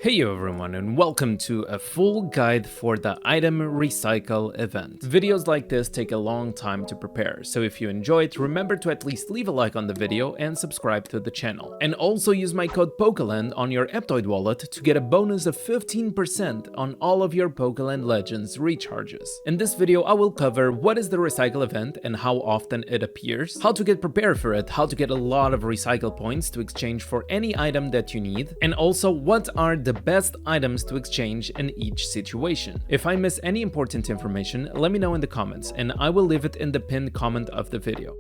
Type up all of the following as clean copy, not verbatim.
Hey everyone, and welcome to a full guide for the item recycle event. Videos like this take a long time to prepare, so if you enjoy it, remember to at least leave a like on the video and subscribe to the channel. And also use my code Pokeland on your Aptoid wallet to get a bonus of 15% on all of your Pokeland Legends recharges. In this video I will cover what is the recycle event and how often it appears, how to get prepared for it, how to get a lot of recycle points to exchange for any item that you need, and also what are the best items to exchange in each situation. If I miss any important information, let me know in the comments and I will leave it in the pinned comment of the video.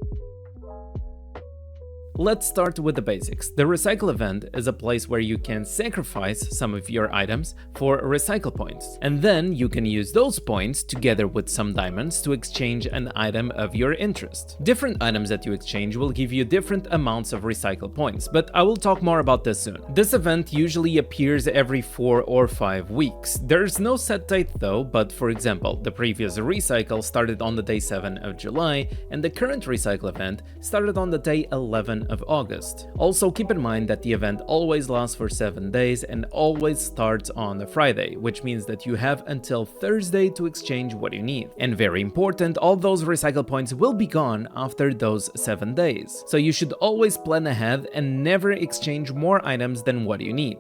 Let's start with the basics. The recycle event is a place where you can sacrifice some of your items for recycle points, and then you can use those points together with some diamonds to exchange an item of your interest. Different items that you exchange will give you different amounts of recycle points, but I will talk more about this soon. This event usually appears every 4 or 5 weeks. There's no set date though, but for example, the previous recycle started on the day 7 of July, and the current recycle event started on the day 11 of August. Also keep in mind that the event always lasts for 7 days and always starts on a Friday, which means that you have until Thursday to exchange what you need. And very important, all those recycle points will be gone after those 7 days. So you should always plan ahead and never exchange more items than what you need.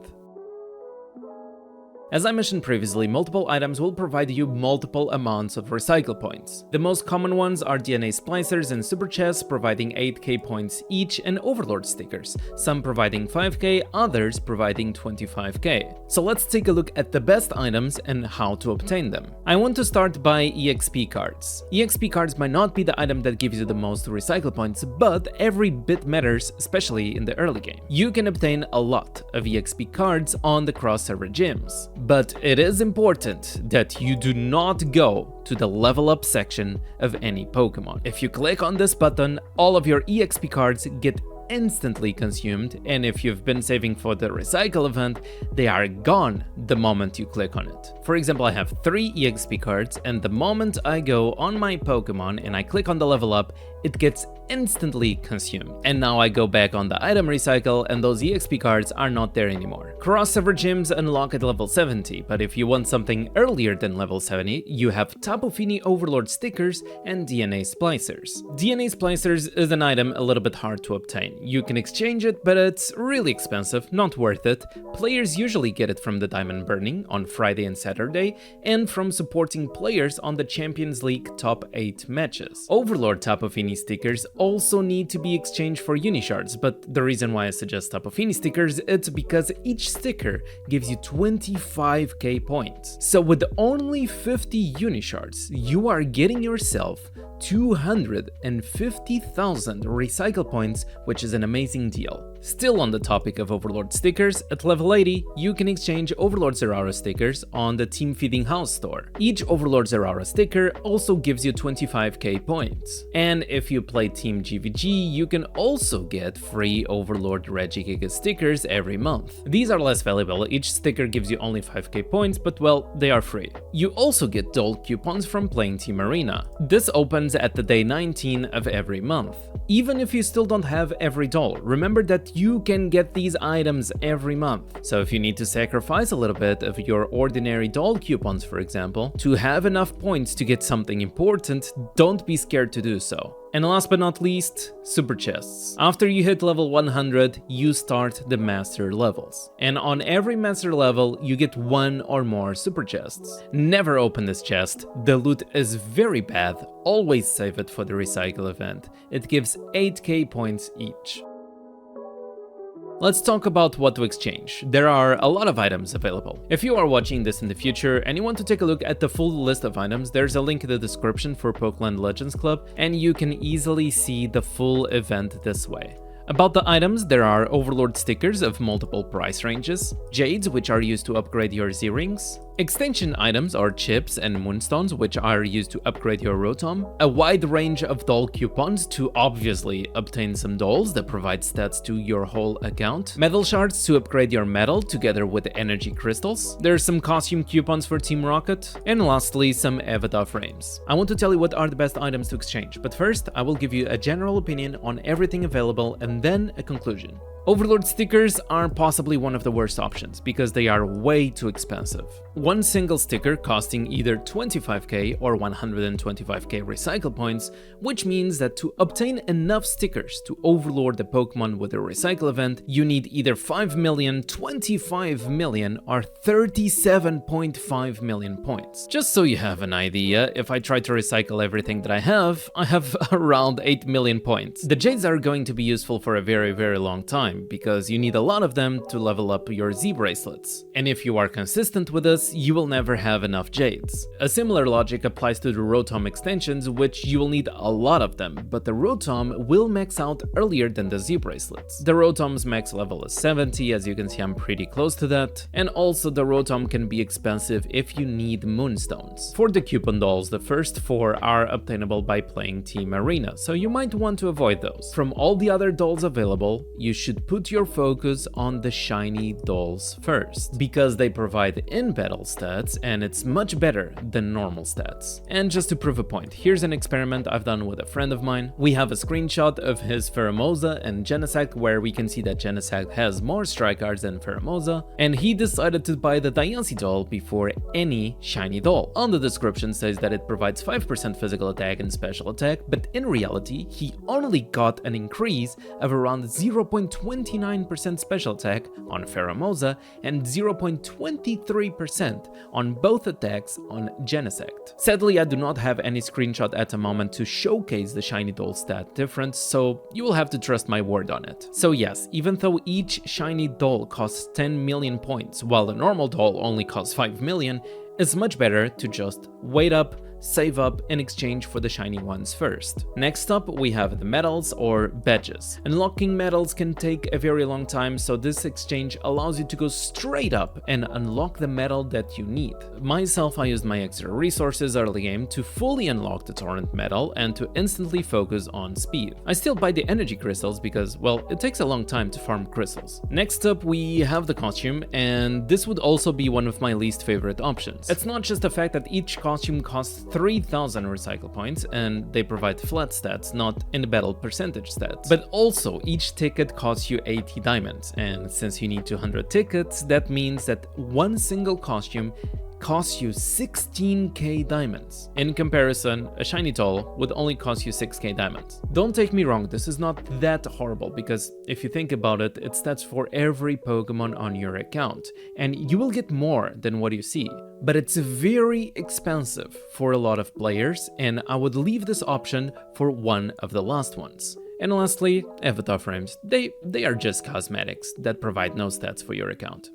As I mentioned previously, multiple items will provide you multiple amounts of recycle points. The most common ones are DNA splicers and super chests, providing 8k points each, and overlord stickers, some providing 5k, others providing 25k. So let's take a look at the best items and how to obtain them. I want to start by EXP cards. EXP cards might not be the item that gives you the most recycle points, but every bit matters, especially in the early game. You can obtain a lot of EXP cards on the cross-server gyms. But it is important that you do not go to the level up section of any Pokemon. If you click on this button, all of your EXP cards get instantly consumed, and if you've been saving for the recycle event, they are gone the moment you click on it. For example, I have 3 EXP cards, and the moment I go on my Pokemon and I click on the level up, it gets instantly consumed. And now I go back on the item recycle and those EXP cards are not there anymore. Cross-server gyms unlock at level 70, but if you want something earlier than level 70, you have Tapu Fini Overlord stickers and DNA splicers. DNA splicers is an item a little bit hard to obtain. You can exchange it, but it's really expensive, not worth it. Players usually get it from the Diamond Burning on Friday and Saturday, and from supporting players on the Champions League top 8 matches. Overlord Tapu Fini stickers also need to be exchanged for Unishards, but the reason why I suggest Tapu Fini stickers is because each sticker gives you 25k points. So with only 50 Unishards, you are getting yourself 250,000 recycle points, which is an amazing deal. Still on the topic of Overlord stickers, at level 80, you can exchange Overlord Zeraora stickers on the Team Feeding House store. Each Overlord Zeraora sticker also gives you 25k points. And if you play Team GVG, you can also get free Overlord Regigiga stickers every month. These are less valuable, each sticker gives you only 5k points, but well, they are free. You also get doll coupons from playing Team Arena. This opens at the day 19 of every month. Even if you still don't have every doll, remember that you can get these items every month. So if you need to sacrifice a little bit of your ordinary doll coupons, for example, to have enough points to get something important, don't be scared to do so. And last but not least, super chests. After you hit level 100, you start the master levels. And on every master level, you get 1 or more super chests. Never open this chest, the loot is very bad, always save it for the recycle event. It gives 8k points each. Let's talk about what to exchange. There are a lot of items available. If you are watching this in the future and you want to take a look at the full list of items, there's a link in the description for Pokeland Legends Club, and you can easily see the full event this way. About the items, there are Overlord stickers of multiple price ranges, Jades, which are used to upgrade your Z-Rings, extension items are chips and moonstones, which are used to upgrade your Rotom, a wide range of doll coupons to obviously obtain some dolls that provide stats to your whole account, metal shards to upgrade your metal together with energy crystals, there's some costume coupons for Team Rocket, and lastly some avatar frames. I want to tell you what are the best items to exchange, but first I will give you a general opinion on everything available and then a conclusion. Overlord stickers are possibly one of the worst options because they are way too expensive. One single sticker costing either 25k or 125k recycle points, which means that to obtain enough stickers to overlord the Pokemon with a recycle event, you need either 5 million, 25 million, or 37.5 million points. Just so you have an idea, if I try to recycle everything that I have around 8 million points. The Jades are going to be useful for a very long time, because you need a lot of them to level up your Z bracelets. And if you are consistent with this, you will never have enough Jades. A similar logic applies to the Rotom extensions, which you will need a lot of them, but the Rotom will max out earlier than the Z bracelets. The Rotom's max level is 70, as you can see I'm pretty close to that, and also the Rotom can be expensive if you need Moonstones. For the coupon dolls, the first 4 are obtainable by playing Team Arena, so you might want to avoid those. From all the other dolls available, you should put your focus on the shiny dolls first, because they provide in-battle stats and it's much better than normal stats. And just to prove a point, here's an experiment I've done with a friend of mine. We have a screenshot of his Pheromosa and Genesect where we can see that Genesect has more strike cards than Pheromosa, and he decided to buy the Diancie doll before any shiny doll. On the description says that it provides 5% physical attack and special attack, but in reality he only got an increase of around 0.29% special attack on Pheromosa and 0.23% on both attacks on Genesect. Sadly, I do not have any screenshot at the moment to showcase the shiny doll stat difference, so you will have to trust my word on it. So yes, even though each shiny doll costs 10 million points, while the normal doll only costs 5 million, it's much better to just wait up, save up, and exchange for the shiny ones first. Next up, we have the medals or badges. Unlocking medals can take a very long time, so this exchange allows you to go straight up and unlock the medal that you need. Myself, I used my extra resources early game to fully unlock the Torrent medal and to instantly focus on speed. I still buy the energy crystals because, well, it takes a long time to farm crystals. Next up, we have the costume, and this would also be one of my least favorite options. It's not just the fact that each costume costs 3,000 recycle points and they provide flat stats, not in-battle percentage stats, but also each ticket costs you 80 diamonds, and since you need 200 tickets, that means that one single costume costs you 16k diamonds. In comparison, a shiny doll would only cost you 6k diamonds. Don't take me wrong, this is not that horrible, because if you think about it, it's stats for every Pokemon on your account, and you will get more than what you see. But it's very expensive for a lot of players, and I would leave this option for one of the last ones. And lastly, avatar frames. They are just cosmetics that provide no stats for your account.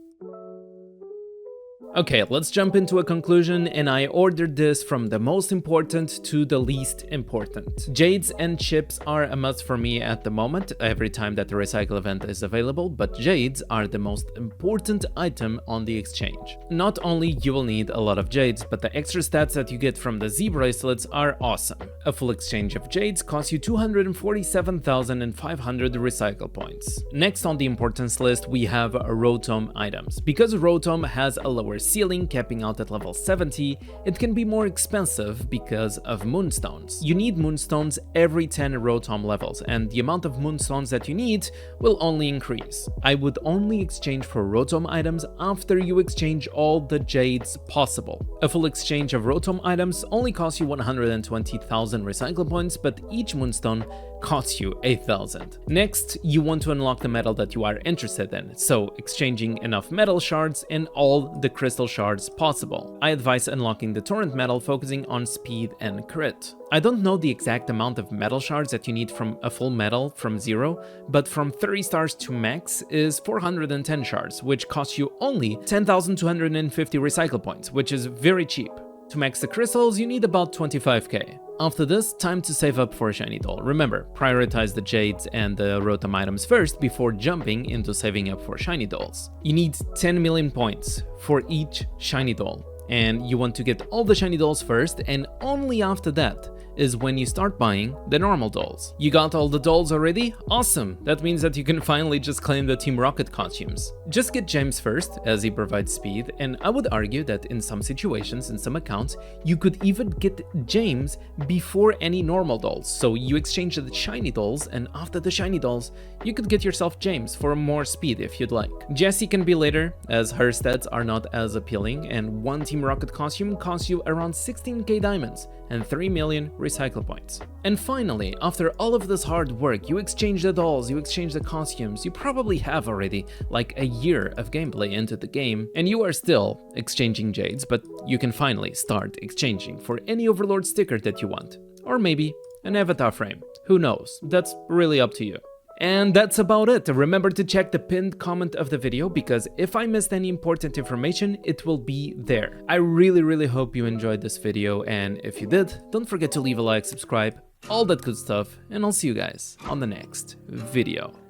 Okay, let's jump into a conclusion, and I ordered this from the most important to the least important. Jades and chips are a must for me at the moment, every time that the recycle event is available, but Jades are the most important item on the exchange. Not only you will need a lot of Jades, but the extra stats that you get from the Z bracelets are awesome. A full exchange of Jades costs you 247,500 recycle points. Next on the importance list, we have Rotom items. Because Rotom has a lower ceiling capping out at level 70, it can be more expensive because of Moonstones. You need Moonstones every 10 Rotom levels, and the amount of Moonstones that you need will only increase. I would only exchange for Rotom items after you exchange all the Jades possible. A full exchange of Rotom items only costs you 120,000 recycle points, but each Moonstone costs you 8,000. Next, you want to unlock the medal that you are interested in, so exchanging enough metal shards and all the crystal shards possible. I advise unlocking the Torrent medal, focusing on speed and crit. I don't know the exact amount of metal shards that you need from a full medal from 0, but from 30 stars to max is 410 shards, which costs you only 10,250 recycle points, which is very cheap. To max the crystals, you need about 25k. After this, time to save up for a shiny doll. Remember, prioritize the Jades and the Rotom items first before jumping into saving up for shiny dolls. You need 10 million points for each shiny doll, and you want to get all the shiny dolls first, and only after that is when you start buying the normal dolls. You got all the dolls already? Awesome! That means that you can finally just claim the Team Rocket costumes. Just get gems first, as he provides speed, and I would argue that in some situations, in some accounts, you could even get gems before any normal dolls. So you exchange the shiny dolls, and after the shiny dolls, you could get yourself gems for more speed if you'd like. Jessie can be later, as her stats are not as appealing, and one Team Rocket costume costs you around 16k diamonds and 3 million recycle points. And finally, after all of this hard work, you exchange the dolls, you exchange the costumes, you probably have already like a year of gameplay into the game, and you are still exchanging jades, but you can finally start exchanging for any Overlord sticker that you want. Or maybe an avatar frame. Who knows? That's really up to you. And that's about it. Remember to check the pinned comment of the video, because if I missed any important information, it will be there. I really hope you enjoyed this video, and if you did, don't forget to leave a like, subscribe, all that good stuff, and I'll see you guys on the next video.